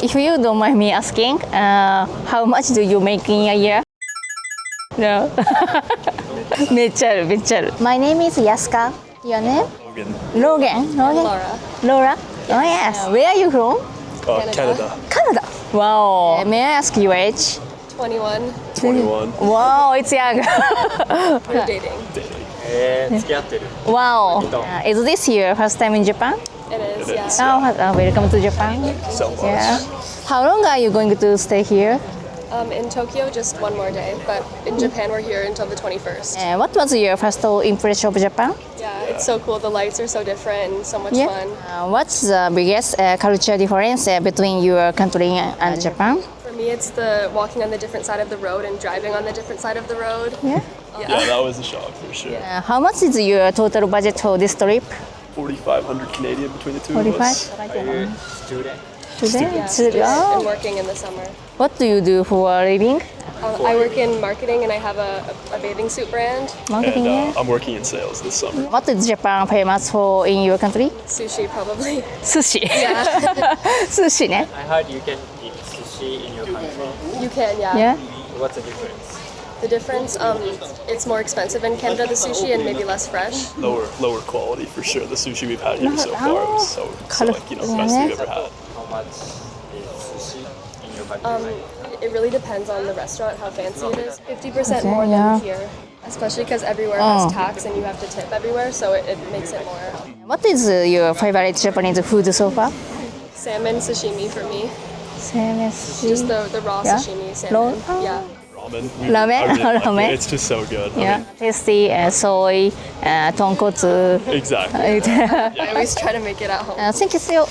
If you don't mind me asking, how much do you make in a year? No. めっちゃある、めっちゃある。My name is Yaska. Your name? Logan. Laura. Oh yes. Where are you from? Canada. Wow. May I ask your age? 21. Wow, it's young. We're dating. 付き合ってる。 Wow. Is this your first time in Japan? It is, yeah. Oh, welcome to Japan. So much. Yeah. How long are you going to stay here? In Tokyo, just one more day, but in Japan, we're here until the 21st. What was your first impression of Japan? Yeah, it's so cool. The lights are so different and so much fun. What's the biggest culture difference between your country and Japan? For me, it's the walking on the different side of the road and driving on the different side of the road. Yeah. Yeah, that was a shock for sure. How much is your total budget for this trip? 4,500 Canadian between the two 45? of us. Student. Yeah, student and working in the summer. What do you do for a living? I work in marketing and I have a bathing suit brand. Marketing, And I'm working in sales this summer. What is Japan famous for in your country? Sushi, probably. Sushi. Yeah. Sushi ね。 I heard you can eat sushi in your country. You can, yeah. Yeah. What's the difference? The difference, it's more expensive in Canada, the sushi, and maybe less fresh. Lower quality for sure. The sushi we've had here so far is so like, you know, the best we've ever had. How much is sushi in your country? It really depends on the restaurant, how fancy it is. 50% more yeah. than here, especially because everywhere has tax and you have to tip everywhere, so it makes it more. What is your favorite Japanese food so far? Salmon sashimi for me, Salmon. just the raw Yeah? sashimi salmon. Yeah. Ramen. Ramen? I really like Ramen? it. It's just so good. Yeah. Tasty soy, tonkotsu. Exactly. I always try to make it at home. Thank you so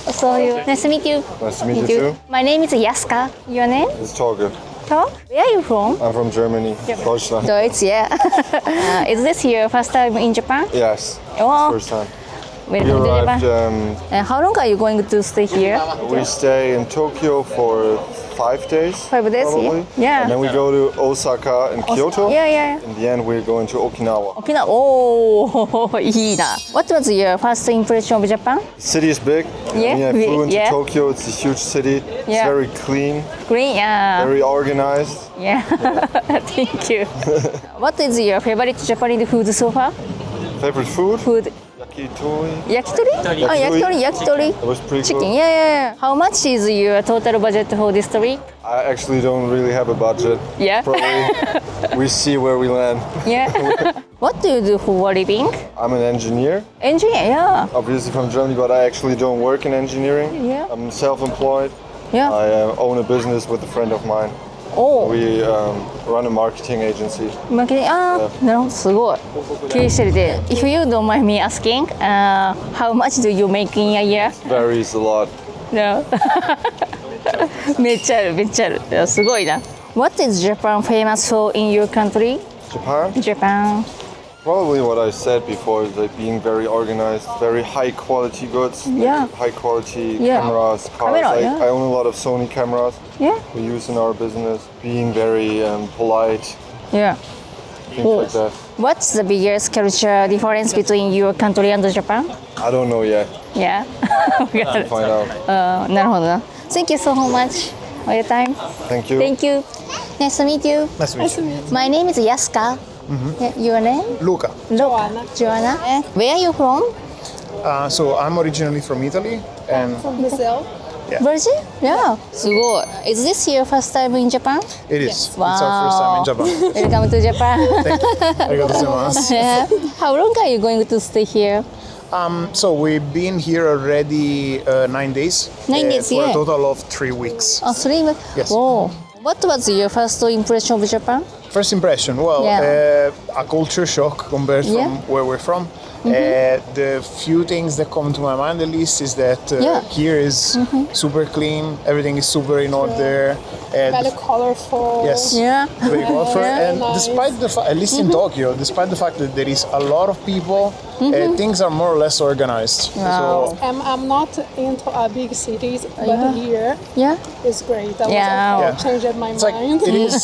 Nice to meet you. Nice to meet you too. My name is Yaska. Your name? It's Torge. Talk? Where are you from? I'm from Germany, Deutschland. Deutsch, yeah. Is this your first time in Japan? Yes, Oh, first time. We welcome to arrived, Japan. How long are you going to stay here? we stay in Tokyo for 5 days. 5 days, probably. yeah. And then we go to Osaka and Kyoto. Yeah. In the end, we're going to Okinawa. Okinawa. Oh, いいな. What was your first impression of Japan? City is big. Yeah, When I flew into yeah. Tokyo, it's a huge city. It's Yeah. very clean, Green, yeah. very organized. Yeah. Thank you. What is your favorite Japanese food so far? Favorite food? Food. Yakitori. Yakitori? Yakitori. That was pretty Chicken, cool. yeah. How much is your total budget for this trip? I actually don't really have a budget. Yeah. Probably we see where we land. Yeah. What do you do for a living? I'm an engineer. Engineer, yeah. Obviously from Germany, but I actually don't work in engineering. Yeah. I'm self-employed. Yeah. I own a business with a friend of mine. Oh. We run a marketing agency. マーケティング、なるほど、すごい。経営してるで。If you don't mind me asking, how much do you make in a year? Varies a lot. No. めっちゃある、めっちゃある。いやすごいな。What is Japan famous for in your country? Japan? Japan. Probably what I said before is like being very organized, very high quality goods. Yeah. High quality Yeah. cameras, cars. Camera, yeah. I own a lot of Sony cameras Yeah. we use in our business. Being very polite, Yeah. things like that. What's the biggest culture difference between your country and Japan? I don't know yet. Yeah. Got it. Find out. なるほどな。Thank you so much for your time. Thank you. Thank you. Nice to meet you. Nice to meet you. My name is Yaska. Yeah, your name? Luca. Joanna. Where are you from? So I'm originally from Italy, and Brazil? Brazil? Yeah. すごい. Is this your first time in Japan? it is. Wow. It's our first time in Japan. Welcome to Japan. Arigatou gozaimasu. Yeah. How long are you going to stay here? So we've been here already 9 days. 9 days, for yeah. a total of 3 weeks. 3 weeks? Yes. Whoa. What was your first impression of Japan? First impression, well, Yeah. A culture shock compared Yeah. from where we're from. The few things that come to my mind at least is that Yeah. here is super clean, everything is super in order. Very colorful. Yes. Yeah. Very colorful. Yeah. And Nice. despite the fact, at least in Tokyo, despite the fact that there is a lot of people, things are more or less organized. Wow. So I'm not into big cities, but Yeah. here Yeah. is great. I Yeah. was changed my it's like mind. it is.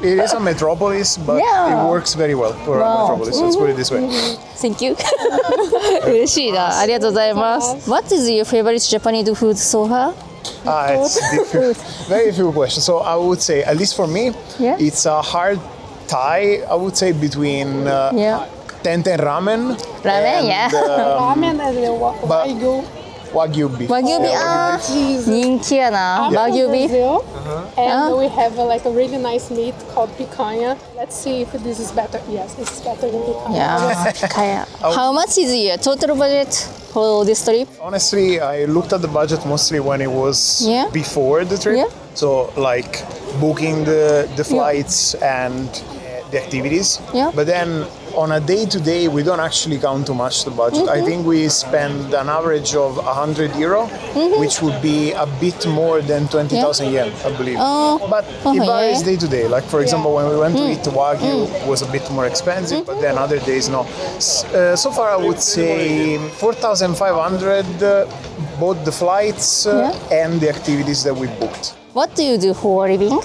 It is a metropolis, but Yeah. it works very well for a metropolis. Let's put it this way. Thank you. 嬉しいな。ありがとうございます。What is your favorite Japanese food so far? It's difficult. Very difficult question. So I would say, at least for me, Yeah. it's a hard tie. I would say between Yeah. Tenten ramen, Ramen, and, yeah. Ramen and the but- wagyu. Wagyu beef. 和牛ビーあー人気やな I'm 和 from 牛ビーフ Brazil, and we have like a really nice meat called picanha. Let's see if this is better. Yes, it's better than picanha. いやーピカヤ How much is your total budget for this trip? Honestly, I looked at the budget mostly when it was Yeah. before the trip. Yeah. So like booking the flights and the activities. Yeah. But then on a day-to-day, we don't actually count too much the budget. I think we spend an average of €100, which would be a bit more than 20,000 yen, I believe. But it varies yeah. day-to-day. Like for example, when we went to eat Wagyu, it was a bit more expensive, but then other days no. So far, I would say 4,500, both the flights and the activities that we booked. What do you do for a living?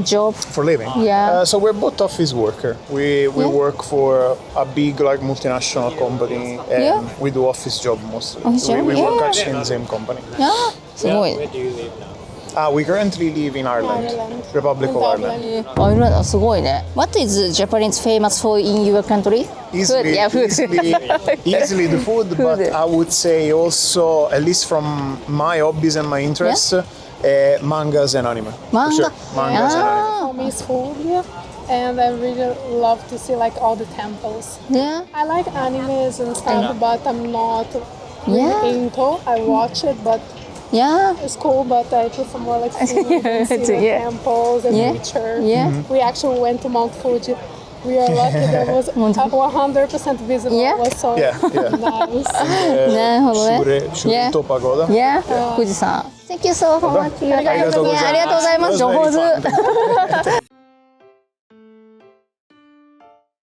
Job? For living. Yeah. So we're both office worker. We work for a big like multinational company, and Yeah. we do office job mostly. Office So job, we work yeah. actually in the same company. あーすごい Where do you live now? We currently live in Ireland, Ireland. Republic of Dublin. Ireland. アイルランドすごいね What is Japanese famous for in your country? Easily, Food, yeah, food. easily the food, but Food. I would say also, at least from my hobbies and my interests, mangas and anime. For Manga. sure. Mangas and anime. For me, it's food, and I really love to see like all the temples. Yeah. I like animes and stuff, but I'm not really Yeah. into. I watch it, but Yeah. it's cool. But I prefer more like food and see the Yeah. temples and Yeah. nature. Yeah. We actually went to Mount Fuji. We are lucky that was 100% visible. Yeah. It was so Yeah, yeah. nice. なるほどね Shurito Pagoda. Yeah. 富士山 Thank you so much ありがとうございます。ありがとうございます上 It was 手 very fun.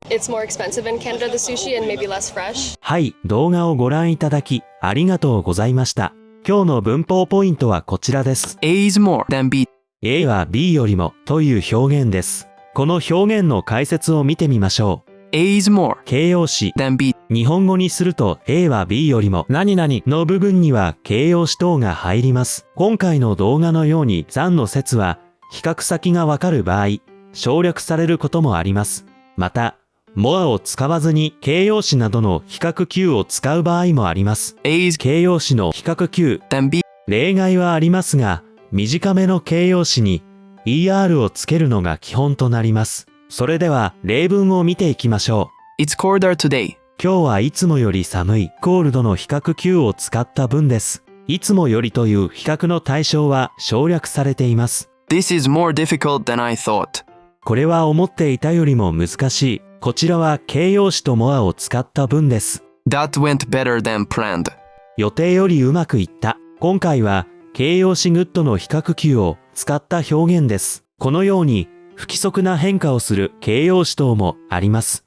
It's more expensive in Canada, the sushi, and maybe less fresh. はい、動画をご覧いただきありがとうございました。今日の文法ポイントはこちらです。A is more than B. A は B よりもという表現です。この表現の解説を見てみましょう。A is more 形容詞 than B. 日本語にすると A は B よりも何々の部分には形容詞等が入ります。今回の動画のように3の説は比較先がわかる場合、省略されることもあります。また、more を使わずに形容詞などの比較級を使う場合もあります。A is 形容詞の比較級 than B. 例外はありますが、短めの形容詞に ER をつけるのが基本となります。それでは例文を見ていきましょう。 It's colder today. 今日はいつもより寒い。コールドの比較級を使った文です。いつもよりという比較の対象は省略されています。This is more difficult than I thought. これは思っていたよりも難しい。こちらは形容詞とmoreを使った文です。That went better than planned. 予定よりうまくいった。今回は形容詞グッドの比較級を使った表現です。このように不規則な変化をする形容詞等もあります。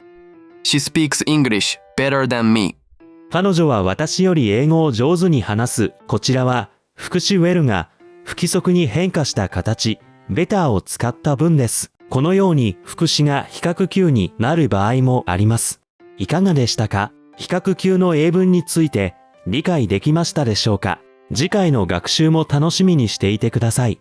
She speaks English better than me. 彼女は私より英語を上手に話す。こちらは副詞 well が不規則に変化した形 better を使った文です。このように副詞が比較級になる場合もあります。いかがでしたか？比較級の英文について理解できましたでしょうか？次回の学習も楽しみにしていてください。